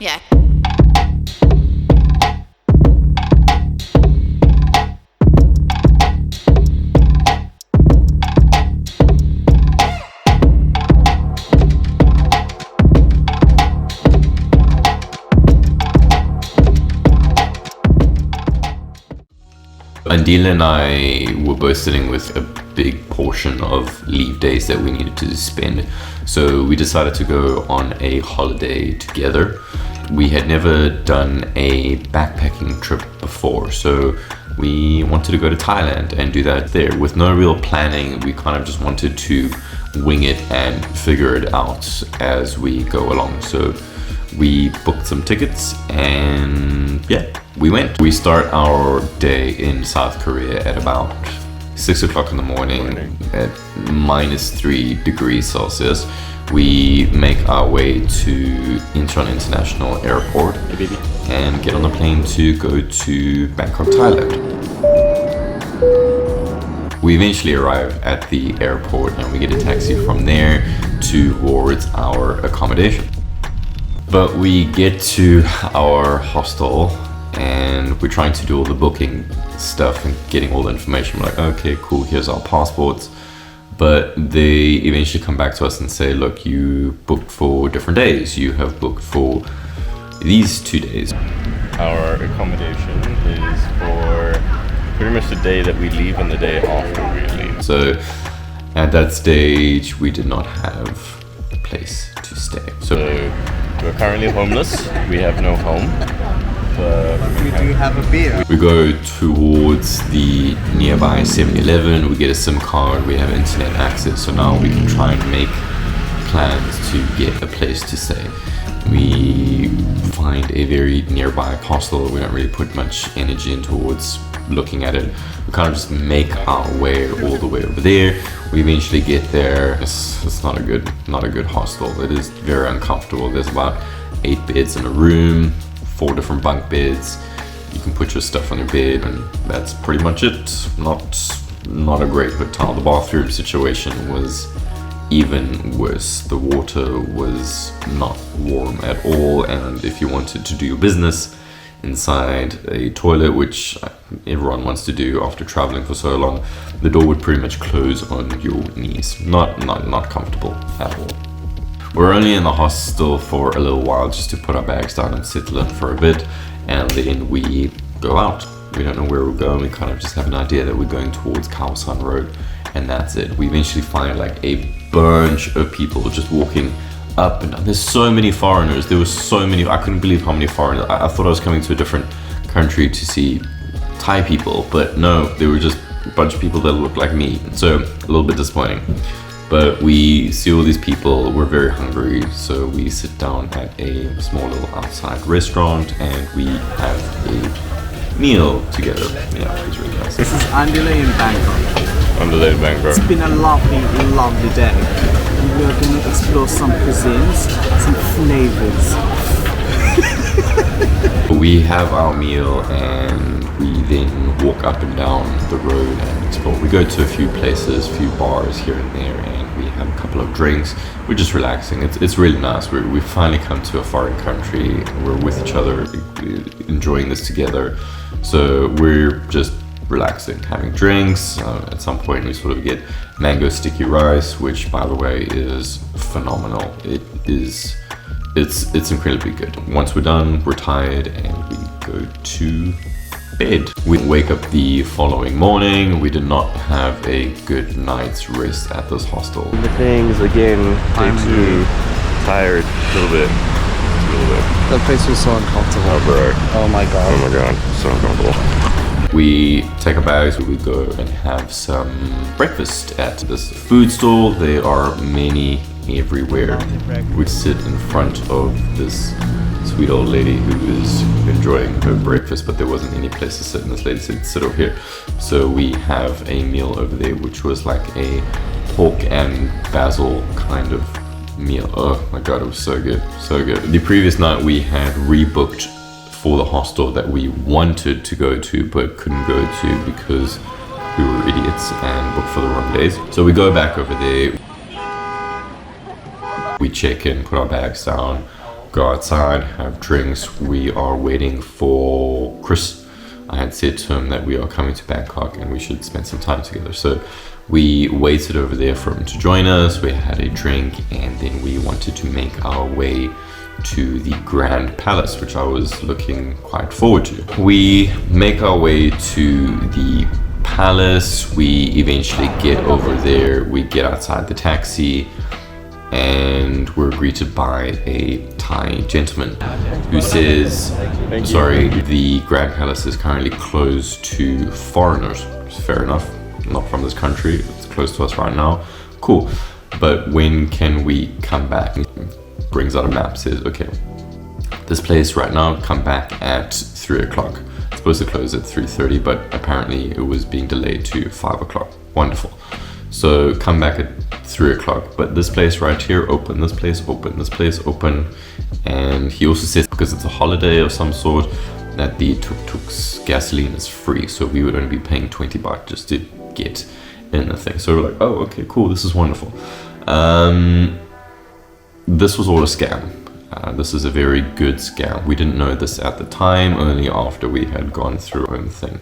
Yeah. Andila and I were both sitting with a big portion of leave days that we needed to spend. So we decided to go on a holiday together. We had never done a backpacking trip before, so we wanted to go to Thailand and do that there. With no real planning, we kind of just wanted to wing it and figure it out as we go along. So we booked some tickets and yeah, we went. We start our day in South Korea at about 6 o'clock in the morning at -3 degrees Celsius. We make our way to Incheon International Airport and get on the plane to go to Bangkok, Thailand. We eventually arrive at the airport and we get a taxi from there towards our accommodation. But we get to our hostel and we're trying to do all the booking stuff and getting all the information. We're like, okay, cool, here's our passports. But they eventually come back to us and say, look, you booked for different days. You have booked for these 2 days. Our accommodation is for pretty much the day that we leave and the day after we leave. So at that stage, we did not have a place to stay. So we're currently homeless. We have no home. But we do have a beer. We go towards the nearby 7-Eleven, we get a SIM card, we have internet access, so now we can try and make plans to get a place to stay. We find a very nearby hostel. We don't really put much energy in towards looking at it. We kind of just make our way all the way over there. We eventually get there. It's not a good hostel. It is very uncomfortable. There's about 8 beds in a room, 4 different bunk beds. You can put your stuff on your bed and that's pretty much it. Not a great hotel. The bathroom situation was even worse. The water was not warm at all, and if you wanted to do your business inside a toilet, which everyone wants to do after traveling for so long, the door would pretty much close on your knees. Not comfortable at all. We're only in the hostel for a little while just to put our bags down and settle in for a bit, and then we go out. We don't know where we're going. We kind of just have an idea that we're going towards Khaosan Road, and that's it. We eventually find like a bunch of people just walking up and down. There's so many foreigners. There were so many. I couldn't believe how many foreigners. I thought I was coming to a different country to see Thai people, but no, they were just a bunch of people that looked like me. So a little bit disappointing. But we see all these people, we're very hungry, so we sit down at a small little outside restaurant and we have a meal together. Yeah, it was really nice. This is Andile in Bangkok. Andile in Bangkok. It's been a lovely day. We're going to explore some cuisines, some flavors. We have our meal and we then walk up and down the road and explore. We go to a few places, a few bars here and there, and we have a couple of drinks. We're just relaxing. It's really nice. We finally come to a foreign country. We're with each other, enjoying this together. So we're just relaxing, having drinks. At some point we sort of get mango sticky rice, which by the way is phenomenal. It's incredibly good. Once we're done, we're tired and we go to bed. We wake up the following morning. We did not have a good night's rest at this hostel. The things again, day 2, tired a little bit. That place was so uncomfortable. Oh bro. Oh my god, so uncomfortable. We take our bags, we go and have some breakfast at this food stall. There are many everywhere. We sit in front of this sweet old lady who is enjoying her breakfast, but there wasn't any place to sit, and this lady said, sit over here. So we have a meal over there, which was like a pork and basil kind of meal. Oh my god, it was so good, so good. The previous night we had rebooked for the hostel that we wanted to go to but couldn't go to because we were idiots and booked for the wrong days. So we go back over there, we check in, put our bags down, go outside, have drinks. We are waiting for Chris. I had said to him that we are coming to Bangkok and we should spend some time together. So we waited over there for him to join us. We had a drink and then we wanted to make our way to the Grand Palace, which I was looking quite forward to. We make our way to the palace. We eventually get over there. We get outside the taxi and we're greeted by a Thai gentleman who says, sorry, the Grand Palace is currently closed to foreigners. Fair enough, not from this country, it's close to us right now. Cool, but when can we come back? Brings out a map, says, okay, this place right now, come back at 3 o'clock. It's supposed to close at 3:30, but apparently it was being delayed to 5 o'clock. Wonderful. So come back at 3 o'clock, but this place right here open, this place open, this place open. And he also says, because it's a holiday of some sort, that the tuk-tuk's gasoline is free. So we would only be paying 20 baht just to get in the thing. So we're like, oh, okay, cool, this is wonderful. This was all a scam. This is a very good scam. We didn't know this at the time, only after we had gone through our own thing.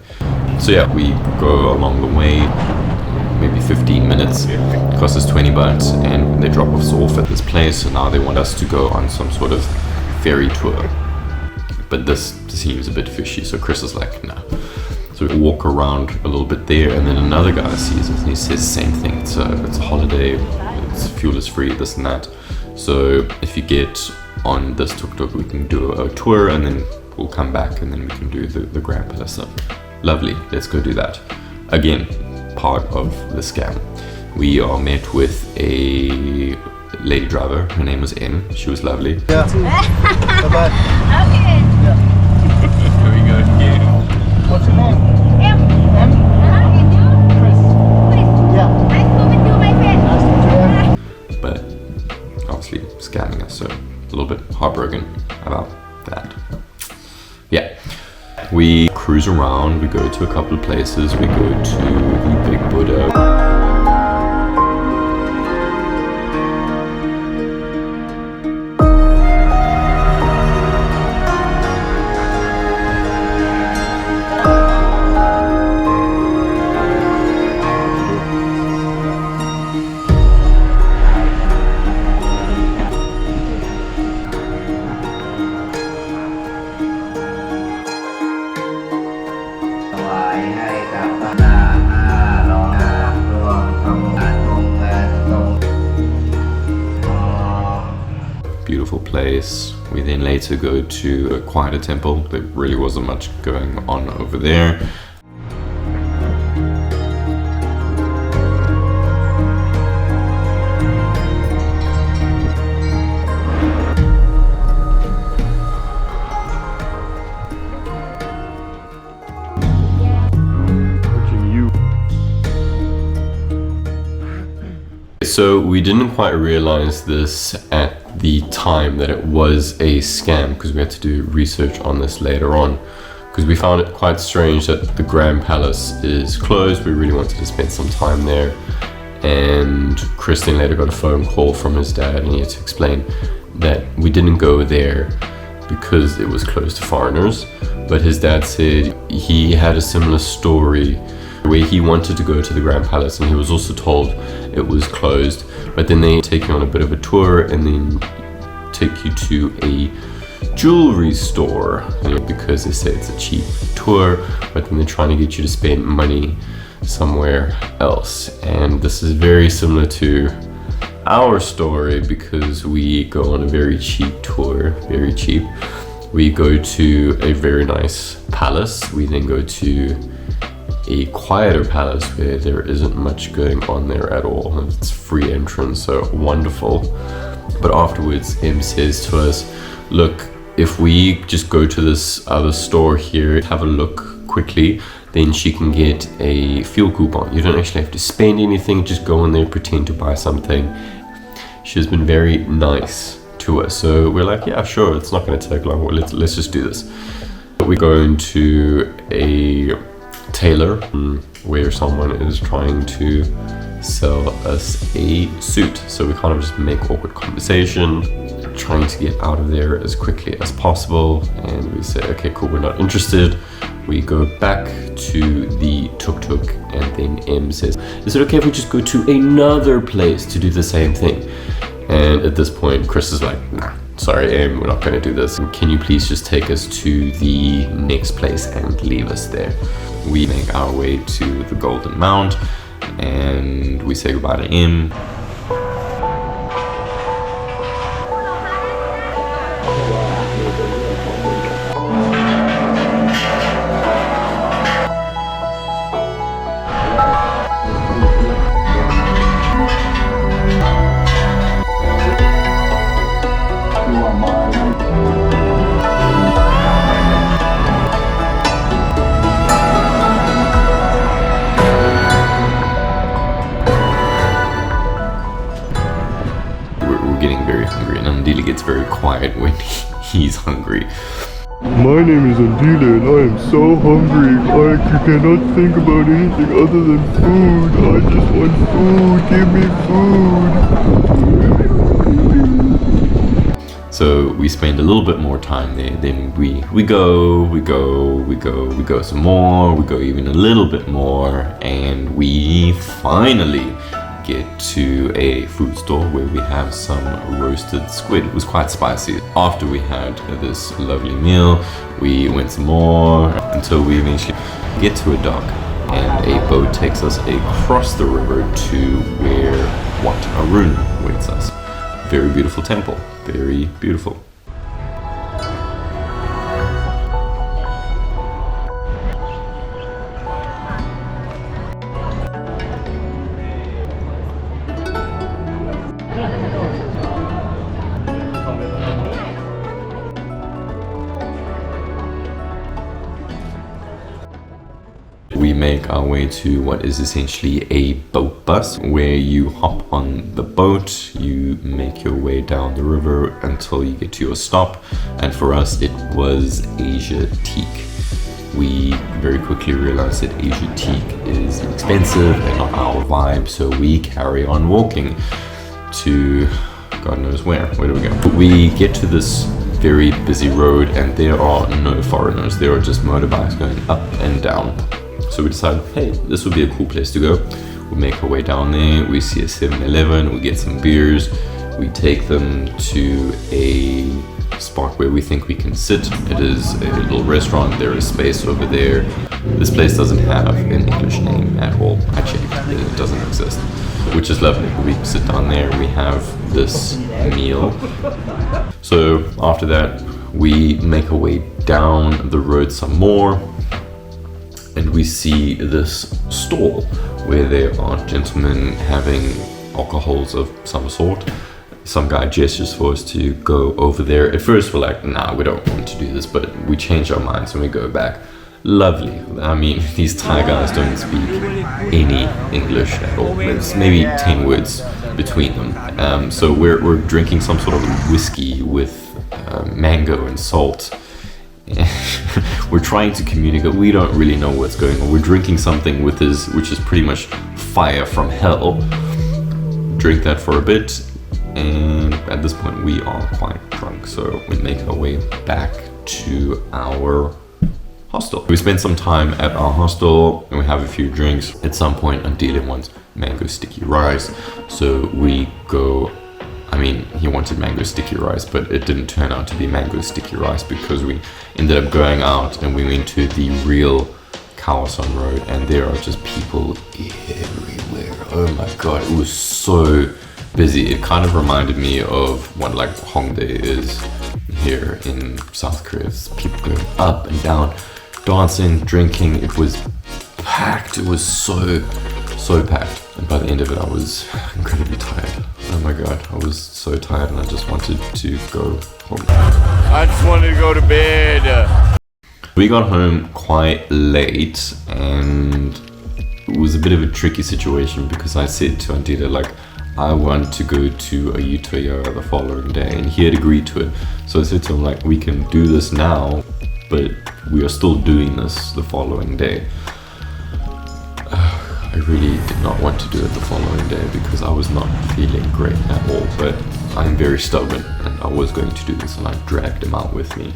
So yeah, we go along the way, maybe 15 minutes, it costs us 20 baht, and they drop us off at this place, and now they want us to go on some sort of ferry tour. But this seems a bit fishy, so Chris is like, no. So we walk around a little bit there, and then another guy sees us and he says the same thing. It's a holiday, fuel is free, this and that. So if you get on this tuk-tuk, we can do a tour and then we'll come back and then we can do the Grand Palace stuff. Lovely, let's go do that. Again, part of the scam. We are met with a lady driver, her name was M, she was lovely. Yeah. Bye-bye. Okay. Here we go again. What's your name? M. M? And you? Chris. Chris. Yeah. Nice to meet you, my friend. Nice to meet you. But obviously scamming us, so a little bit heartbroken about that. Yeah, we cruise around, we go to a couple of places, we go to the Big Buddha. Beautiful place. We then later go to a quieter temple. There really wasn't much going on over there. So we didn't quite realize this at the time that it was a scam, because we had to do research on this later on, because we found it quite strange that the Grand Palace is closed. We really wanted to spend some time there, and Christian later got a phone call from his dad and he had to explain that we didn't go there because it was closed to foreigners, but his dad said he had a similar story where he wanted to go to the Grand Palace and he was also told it was closed, but then they take you on a bit of a tour and then take you to a jewelry store, because they say it's a cheap tour, but then they're trying to get you to spend money somewhere else. And this is very similar to our story, because we go on a very cheap tour, very cheap. We go to a very nice palace, we then go to a quieter palace where there isn't much going on there at all. It's free entrance, so wonderful. But afterwards, M says to us, look, if we just go to this other store here, have a look quickly, then she can get a fuel coupon. You don't actually have to spend anything, just go in there, pretend to buy something. She's been very nice to us, so we're like, yeah, sure, it's not going to take long, let's just do this. We go into a tailor where someone is trying to sell us a suit, so we kind of just make awkward conversation, trying to get out of there as quickly as possible, and we say, okay, cool, we're not interested. We go back to the tuk-tuk, and then M says, is it okay if we just go to another place to do the same thing? And at this point, Chris is like, nah, sorry M, we're not gonna do this. Can you please just take us to the next place and leave us there? We make our way to the Golden Mount, and we say goodbye to M. Gets very quiet when he's hungry. My name is Andile and I am so hungry. I cannot think about anything other than food. I just want food. Give me food. So we spend a little bit more time there. Then we go some more. We go even a little bit more, and we finally get to a food store where we have some roasted squid. It was quite spicy. After we had this lovely meal, we went some more until we eventually get to a dock, and a boat takes us across the river to where Wat Arun waits us. Very beautiful temple, very beautiful. We make our way to what is essentially a boat bus, where you hop on the boat, you make your way down the river until you get to your stop, and for us it was Asiatique. We very quickly realized that Asiatique is expensive and not our vibe, so we carry on walking to God knows where. Where do we go? We get to this very busy road, and there are no foreigners. There are just motorbikes going up and down. So we decided, hey, this would be a cool place to go. We make our way down there, we see a 7-Eleven, we get some beers, we take them to a spot where we think we can sit. It is a little restaurant, there is space over there. This place doesn't have an English name at all. Actually, it doesn't exist, which is lovely. We sit down there, we have this meal. So after that, we make our way down the road some more, and we see this stall where there are gentlemen having alcohols of some sort. Some guy gestures for us to go over there. At first we're like, nah, we don't want to do this, but we change our minds and we go back. Lovely. I mean, these Thai guys don't speak any English at all. There's maybe 10 words between them. So we're drinking some sort of whiskey with mango and salt. We're trying to communicate. We don't really know what's going on. We're drinking something with this, which is pretty much fire from hell. Drink that for a bit, and at this point we are quite drunk, so we make our way back to our hostel. We spend some time at our hostel and we have a few drinks. At some point Andile wants mango sticky rice, so we go. I mean, he wanted mango sticky rice, but it didn't turn out to be mango sticky rice because we ended up going out and we went to the real Khaosan road, and there are just people everywhere. Oh my god, it was so busy. It kind of reminded me of what like Hongdae is here in South Korea. It's people going up and down, dancing, drinking. It was packed. It was so packed, and by the end of it I was incredibly tired. Oh my god, I was so tired and I just wanted to go home. I just wanted to go to bed. We got home quite late, and it was a bit of a tricky situation because I said to Andile, like, I want to go to Ayutthaya the following day, and he had agreed to it. So I said to him, like, we can do this now, but we are still doing this the following day. I really did not want to do it the following day because I was not feeling great at all, but I'm very stubborn and I was going to do this, and I dragged him out with me.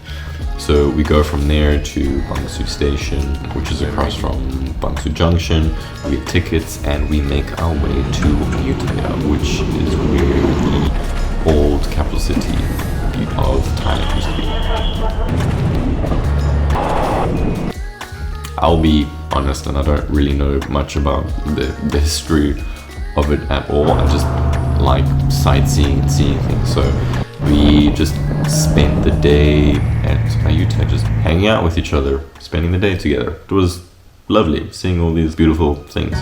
So we go from there to Bang Sue Station, which is across from Bang Sue Junction. We get tickets and we make our way to Ayutthaya, which is where the old capital city of Thailand used to be. I'll be honest, and I don't really know much about the history of it at all. I just like sightseeing and seeing things. So we just spent the day at Ayutthaya, just hanging out with each other, spending the day together. It was lovely seeing all these beautiful things.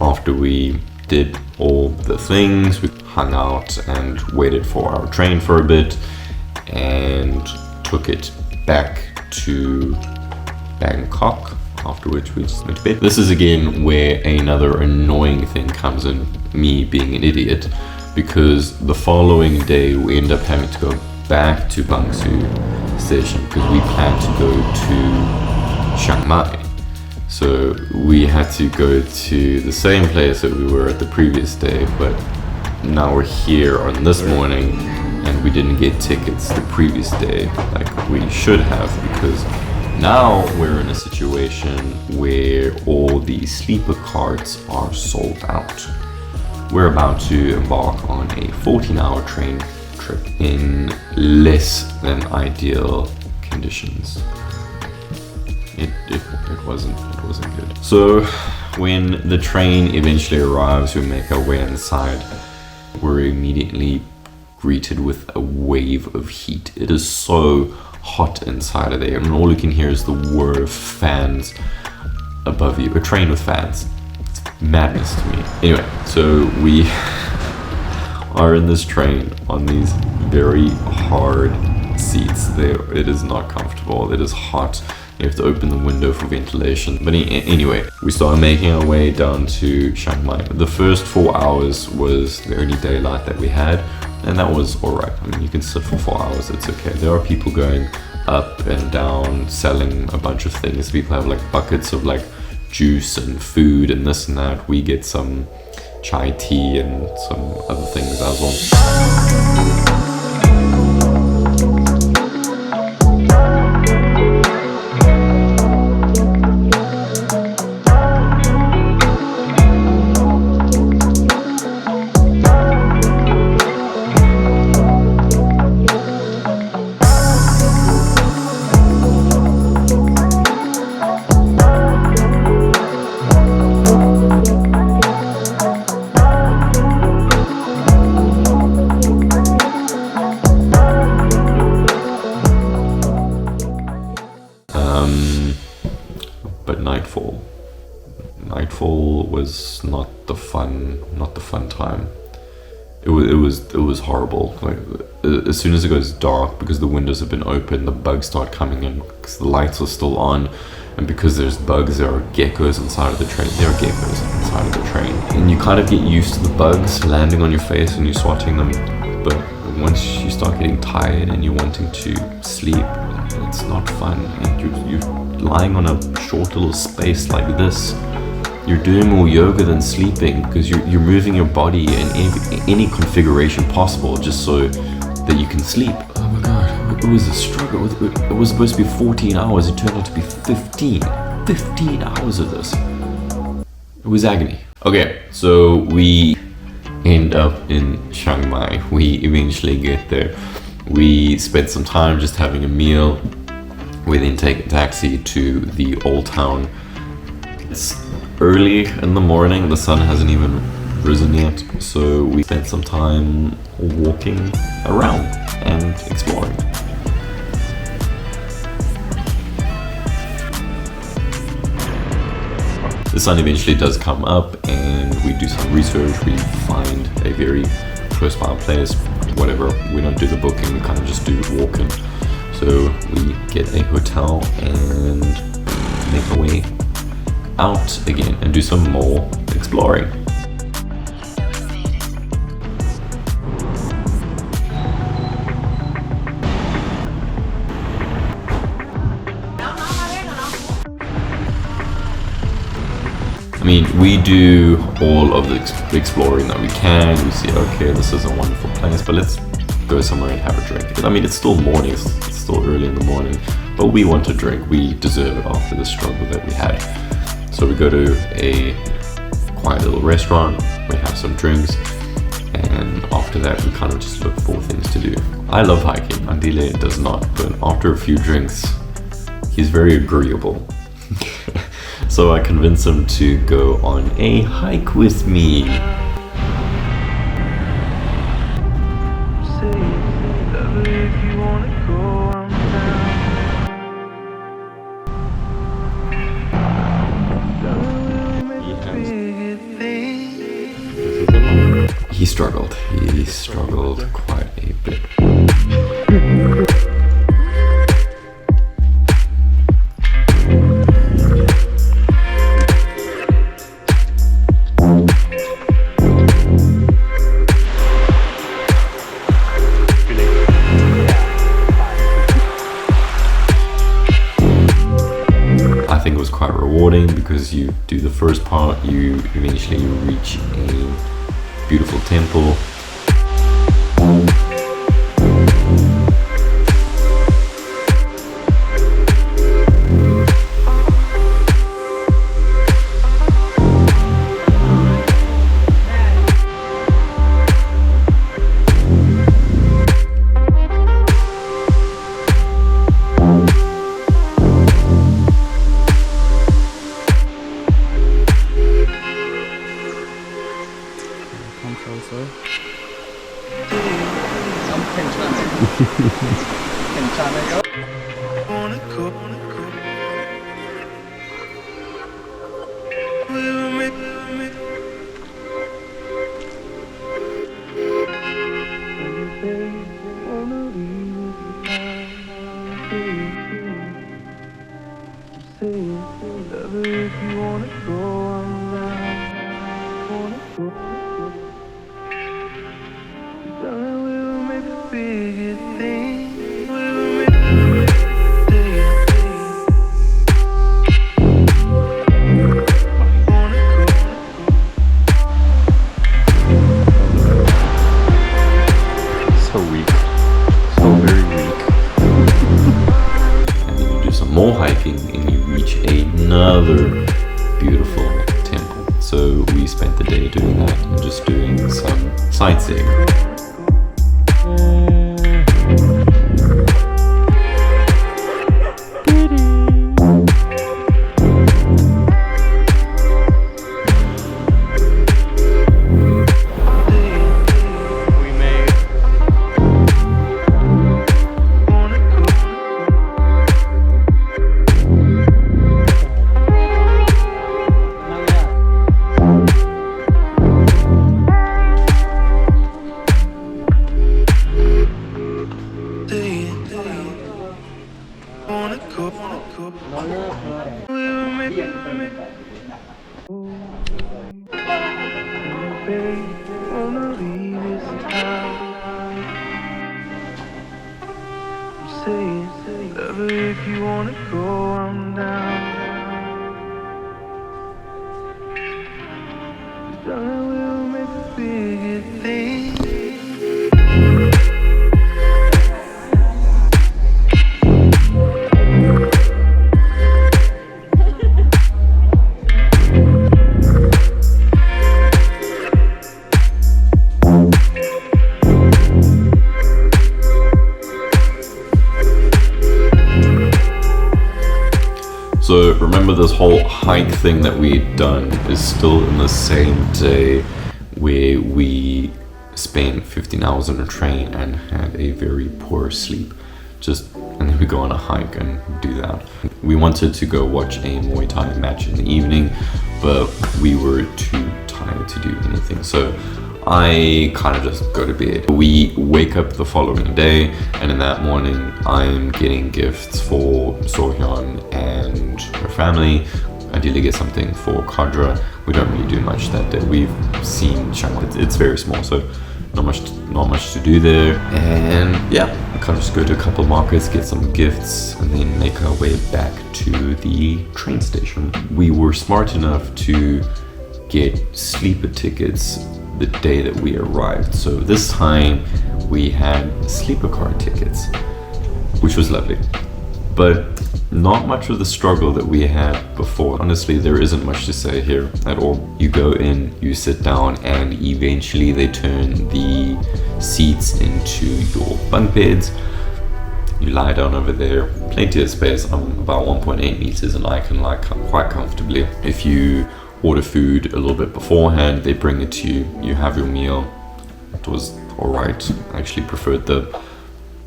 After we did all the things, we hung out and waited for our train for a bit and took it back to Bangkok, after which we just went to bed. This is again where another annoying thing comes in, me being an idiot, because the following day we end up having to go back to Bang Sue Station because we planned to go to Chiang Mai. So we had to go to the same place that we were at the previous day, but now we're here on this morning and we didn't get tickets the previous day like we should have, because now we're in a situation where all the sleeper carts are sold out. We're about to embark on a 14-hour train trip in less than ideal conditions. It wasn't good. So when the train eventually arrives, we make our way inside. We're immediately greeted with a wave of heat. It is so hot inside of there, and all you can hear is the whir of fans above you. A train with fans. It's madness to me. Anyway, so we are in this train on these very hard seats. It is not comfortable. It is hot. You have to open the window for ventilation. But anyway, we started making our way down to Chiang Mai. The first 4 hours was the only daylight that we had, and that was alright. I mean, you can sit for 4 hours, it's okay. There are people going up and down, selling a bunch of things. People have like buckets of like juice and food and this and that. We get some chai tea and some other things as well. But nightfall was not the fun time. It was horrible. Like as soon as it goes dark, because the windows have been open, the bugs start coming in because the lights are still on, and because there's bugs, there are geckos inside of the train. There are geckos inside of the train, and you kind of get used to the bugs landing on your face and you swatting them. But once you start getting tired and you're wanting to sleep, it's not fun. And you're lying on a short little space like this. You're doing more yoga than sleeping because you're moving your body in any configuration possible just so that you can sleep. Oh my god, it was a struggle. It was supposed to be 14 hours, it turned out to be 15 hours of this. It was agony. Okay, so we end up in Chiang Mai. We eventually get there. We spent some time just having a meal. We then take a taxi to the old town. It's early in the morning, the sun hasn't even risen yet, so we spent some time walking around and exploring. The sun eventually does come up and we do some research. We find a very close by place, whatever. We don't do the booking, we kind of just do walking. So we get a hotel and make our way out again and do some more exploring. I mean, we do all of the exploring that we can. We see, okay, this is a wonderful place, but let's go somewhere and have a drink. I mean, it's still morning, it's still early in the morning, but we want to drink. We deserve it after the struggle that we had. So we go to a quiet little restaurant, we have some drinks, and after that we kind of just look for things to do. I love hiking, Andile does not, but after a few drinks, he's very agreeable. So I convince him to go on a hike with me. He struggled quite a bit. I think it was quite rewarding because you do the first part, you eventually reach a beautiful temple. Another beautiful temple. So we spent the day doing that and just doing some sightseeing. If you wanna go, I'm down. Darling, we'll make a bigger thing. So remember, this whole hike thing that we'd done is still in the same day where we spent 15 hours on a train and had a very poor sleep. And then we go on a hike and do that. We wanted to go watch a Muay Thai match in the evening, but we were too tired to do anything. So I kind of just go to bed. We wake up the following day, and in that morning I'm getting gifts for Sohyun and her family. Ideally get something for Kadra. We don't really do much that day. We've seen Chiang Mai, it's very small, so not much to do there. And yeah, we kind of just go to a couple markets, get some gifts, and then make our way back to the train station. We were smart enough to get sleeper tickets the day that we arrived. So this time we had sleeper car tickets, which was lovely, but not much of the struggle that we had before. Honestly, there isn't much to say here at all. You go in, you sit down, and eventually they turn the seats into your bunk beds. You lie down over there, plenty of space. I'm about 1.8 meters and I can lie quite comfortably. If you order food a little bit beforehand, they bring it to you, you have your meal. It was alright. I actually preferred the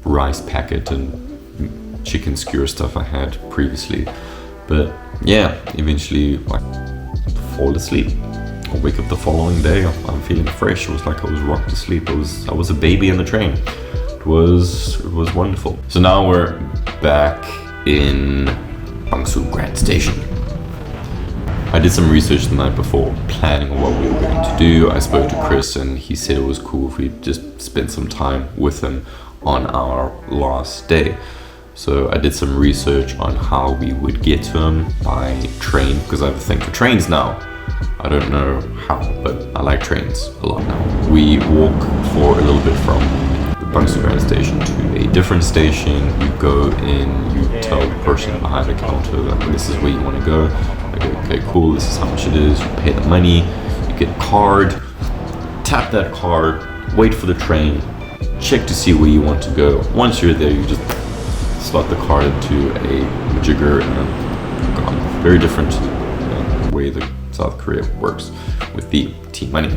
rice packet and chicken skewer stuff I had previously. But yeah, eventually I fall asleep. I wake up the following day, I'm feeling fresh. It was like I was rocked to sleep. I was a baby in the train. It was wonderful. So now we're back in Bangsu Grand Station. I did some research the night before, planning on what we were going to do. I spoke to Chris and he said it was cool if we just spent some time with him on our last day. So I did some research on how we would get to him by train, because I have a thing for trains now. I don't know how, but I like trains a lot now. We walk for a little bit from the Bangsu Grand Station to a different station. You go in, you tell the person behind the counter that this is where you want to go. They go, okay, cool, this is how much it is. You pay the money, you get a card, tap that card, wait for the train, check to see where you want to go. Once you're there, you just slot the card into a majigger and gone. Very different way that South Korea works with the T-money.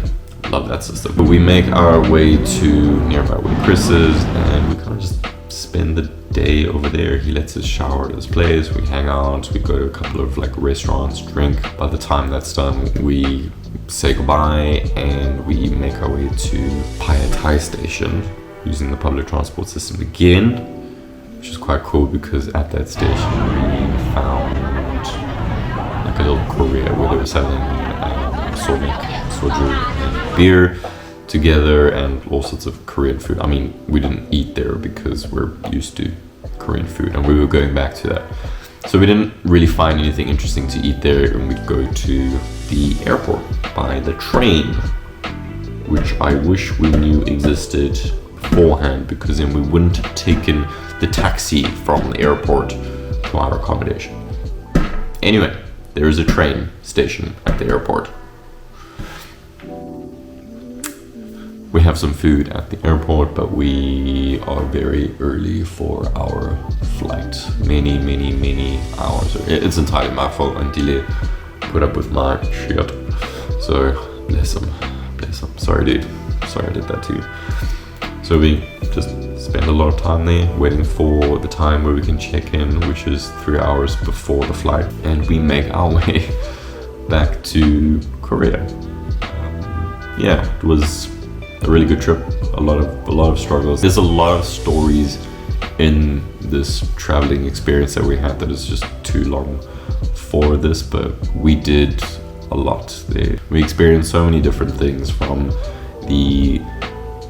Love that system. But we make our way to nearby where Chris is, and we kind of just spend the day over there. He lets us shower at his place, we hang out, we go to a couple of like restaurants, drink. By the time that's done, we say goodbye and we make our way to Ayutthaya Station using the public transport system again, which is quite cool because at that station we found like a little Korea where they were selling soju and beer together and all sorts of Korean food. I mean, we didn't eat there because we're used to Korean food and we were going back to that. So we didn't really find anything interesting to eat there, and we'd go to the airport by the train, which I wish we knew existed beforehand, because then we wouldn't have taken the taxi from the airport to our accommodation. Anyway, there is a train station at the airport. We have some food at the airport, but we are very early for our flight. Many hours. It's entirely my fault and delay. Put up with my shit. So bless him. Sorry, dude. Sorry I did that to you. So we just spend a lot of time there waiting for the time where we can check in, which is 3 hours before the flight, and we make our way back to Korea. Yeah, it was a really good trip. A lot of struggles. There's a lot of stories in this traveling experience that we had that is just too long for this, but we did a lot there. We experienced so many different things, from the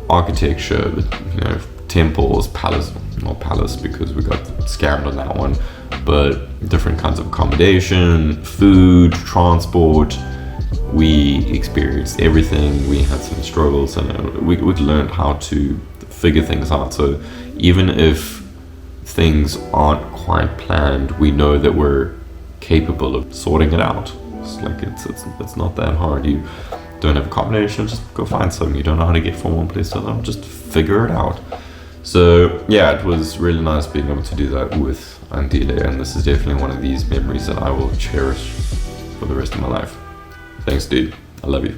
architecture, you know, temples, palace, not palace because we got scammed on that one, but different kinds of accommodation, food, transport. We experienced everything. We had some struggles, and we learned how to figure things out. So even if things aren't quite planned, we know that we're capable of sorting it out. It's like it's not that hard. You don't have accommodation, just go find some. You don't know how to get from one place to another, just figure it out. So yeah, it was really nice being able to do that with Andile, and this is definitely one of these memories that I will cherish for the rest of my life. Thanks, dude. I love you.